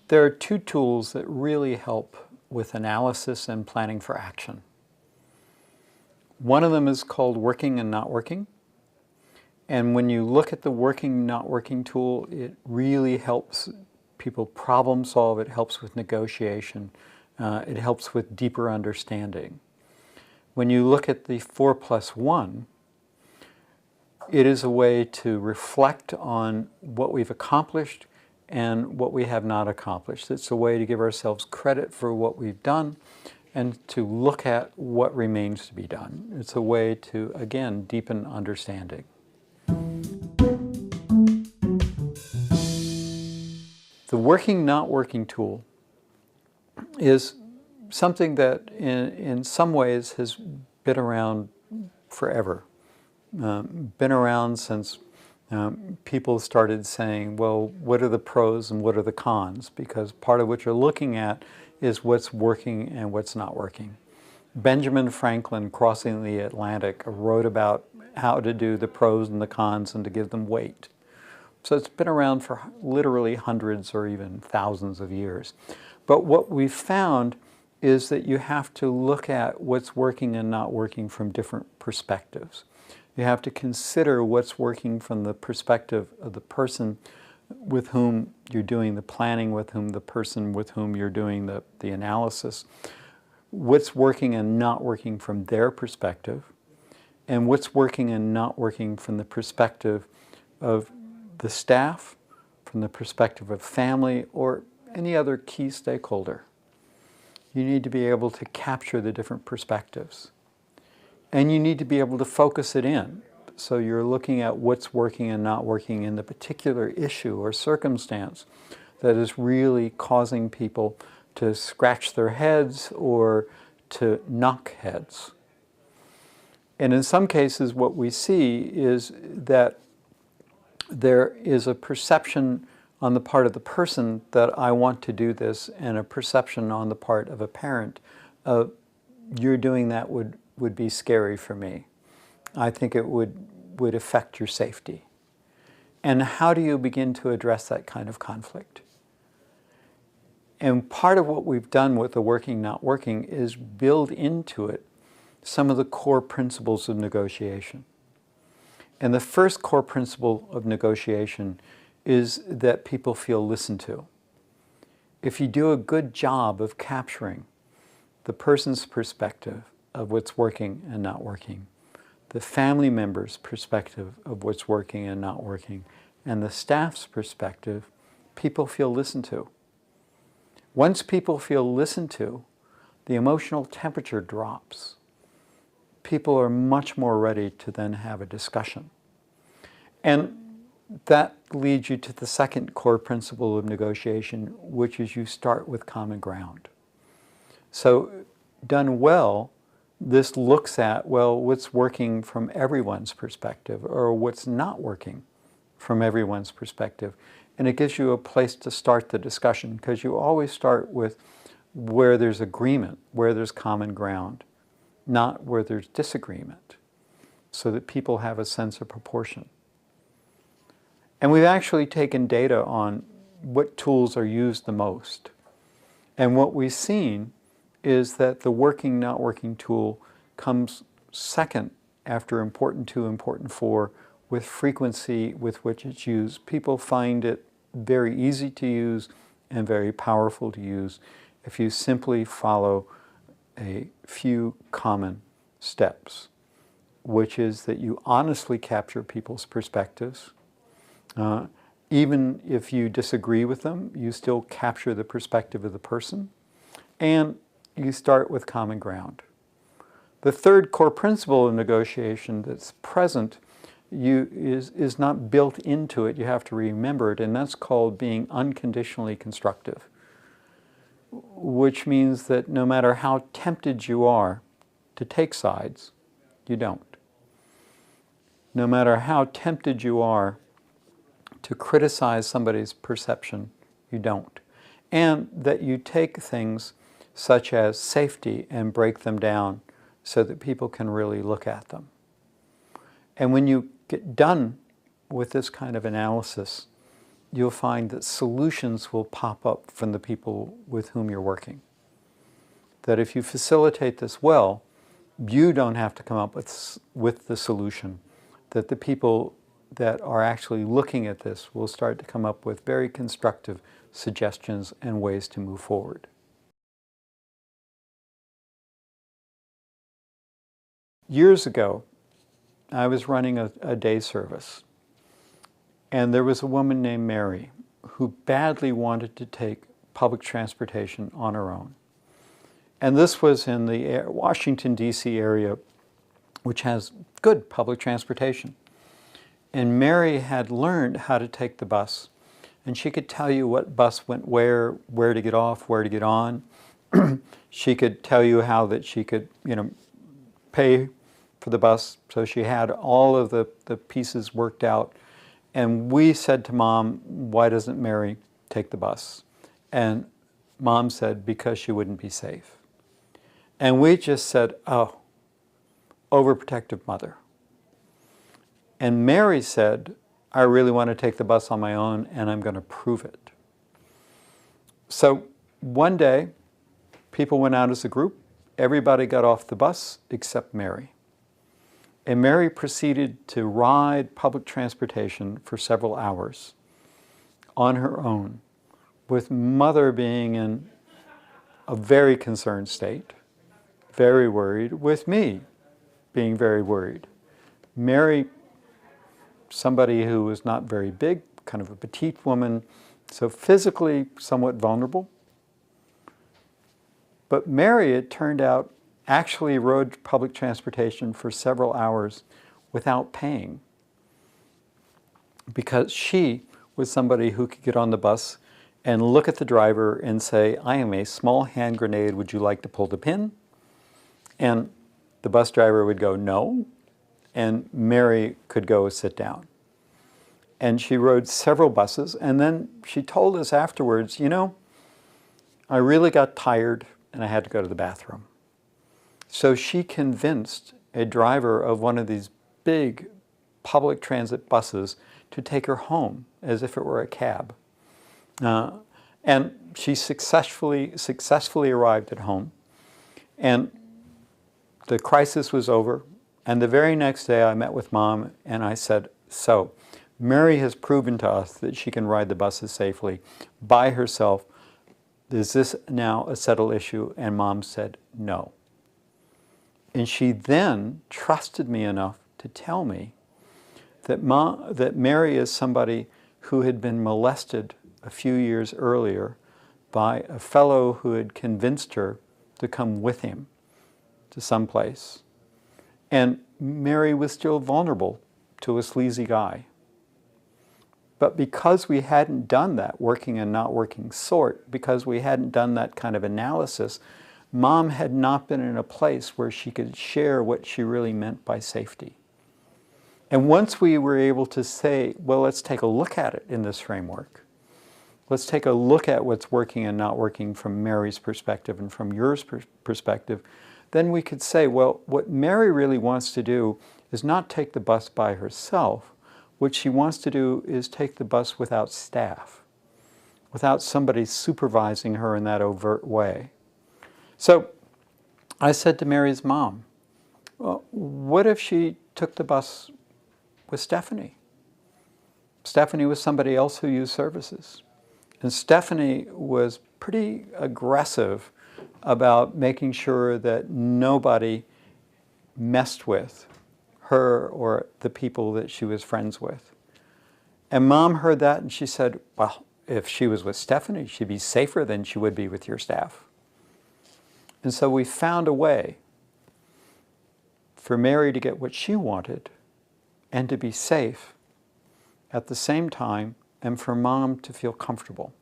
There are two tools that really help with analysis and planning for action. One of them is called working and not working. And when you look at the working, not working tool, it really helps people problem solve. It helps with negotiation. It helps with deeper understanding. When you look at the 4+1, it is a way to reflect on what we've accomplished and what we have not accomplished. It's a way to give ourselves credit for what we've done and to look at what remains to be done. It's a way to, again, deepen understanding. The working, not working tool is something that in some ways has been around forever. Been around since people started saying, well, what are the pros and what are the cons? Because part of what you're looking at is what's working and what's not working. Benjamin Franklin, crossing the Atlantic, wrote about how to do the pros and the cons and to give them weight. So it's been around for literally hundreds or even thousands of years. But what we've found is that you have to look at what's working and not working from different perspectives. You have to consider what's working from the perspective of the person with whom you're doing the planning, with whom the person with whom you're doing the analysis, what's working and not working from their perspective, and what's working and not working from the perspective of the staff, from the perspective of family, or any other key stakeholder. You need to be able to capture the different perspectives. And you need to be able to focus it in. So you're looking at what's working and not working in the particular issue or circumstance that is really causing people to scratch their heads or to knock heads. And in some cases, what we see is that there is a perception on the part of the person that I want to do this, and a perception on the part of a parent of you're doing that would be scary for me. I think it would affect your safety. And how do you begin to address that kind of conflict? And part of what we've done with the working, not working is build into it some of the core principles of negotiation. And the first core principle of negotiation is that people feel listened to. If you do a good job of capturing the person's perspective of what's working and not working, the family member's perspective of what's working and not working, and the staff's perspective, people feel listened to. Once people feel listened to, the emotional temperature drops. People are much more ready to then have a discussion. And that leads you to the second core principle of negotiation, which is you start with common ground. So done well, this looks at, well, what's working from everyone's perspective or what's not working from everyone's perspective. And it gives you a place to start the discussion, because you always start with where there's agreement, where there's common ground, not where there's disagreement, so that people have a sense of proportion. And we've actually taken data on what tools are used the most. And what we've seen is that the working, not working tool comes second after important 2, important 4, with frequency with which it's used. People find it very easy to use and very powerful to use if you simply follow a few common steps, which is that you honestly capture people's perspectives. Even if you disagree with them, you still capture the perspective of the person, and you start with common ground. The third core principle of negotiation that's present is not built into it. You have to remember it, and that's called being unconditionally constructive, which means that no matter how tempted you are to take sides, you don't. No matter how tempted you are to criticize somebody's perception, you don't. And that you take things such as safety and break them down so that people can really look at them. And when you get done with this kind of analysis, you'll find that solutions will pop up from the people with whom you're working. That if you facilitate this well, you don't have to come up with the solution. That the people that are actually looking at this will start to come up with very constructive suggestions and ways to move forward. Years ago, I was running a day service, and there was a woman named Mary who badly wanted to take public transportation on her own. And this was in the Washington, D.C. area, which has good public transportation. And Mary had learned how to take the bus, and she could tell you what bus went where to get off, where to get on. She could tell you how that she could, pay for the bus. So she had all of the pieces worked out. And we said to Mom, why doesn't Mary take the bus? And Mom said, because she wouldn't be safe. And we just said, oh, overprotective mother. And Mary said, I really want to take the bus on my own, and I'm going to prove it. So one day, people went out as a group. Everybody got off the bus except Mary. And Mary proceeded to ride public transportation for several hours on her own, with Mother being in a very concerned state, very worried, with me being very worried. Mary, somebody who was not very big, kind of a petite woman, so physically somewhat vulnerable. But Mary, it turned out, actually rode public transportation for several hours without paying, because she was somebody who could get on the bus and look at the driver and say, I am a small hand grenade, would you like to pull the pin? And the bus driver would go, no, and Mary could go sit down. And she rode several buses, and then she told us afterwards, I really got tired and I had to go to the bathroom. So she convinced a driver of one of these big public transit buses to take her home as if it were a cab. And she successfully arrived at home. And the crisis was over. And the very next day I met with Mom and I said, so Mary has proven to us that she can ride the buses safely by herself. Is this now a settled issue? And Mom said, no. And she then trusted me enough to tell me that Mary is somebody who had been molested a few years earlier by a fellow who had convinced her to come with him to some place. And Mary was still vulnerable to a sleazy guy. But because we hadn't done that working and not working sort, because we hadn't done that kind of analysis, Mom had not been in a place where she could share what she really meant by safety. And once we were able to say, well, let's take a look at it in this framework. Let's take a look at what's working and not working from Mary's perspective and from yours perspective. Then we could say, well, what Mary really wants to do is not take the bus by herself. What she wants to do is take the bus without staff, without somebody supervising her in that overt way. So I said to Mary's mom, well, what if she took the bus with Stephanie? Stephanie was somebody else who used services. And Stephanie was pretty aggressive about making sure that nobody messed with her or the people that she was friends with. And Mom heard that and she said, well, if she was with Stephanie, she'd be safer than she would be with your staff. And so we found a way for Mary to get what she wanted and to be safe at the same time, and for Mom to feel comfortable.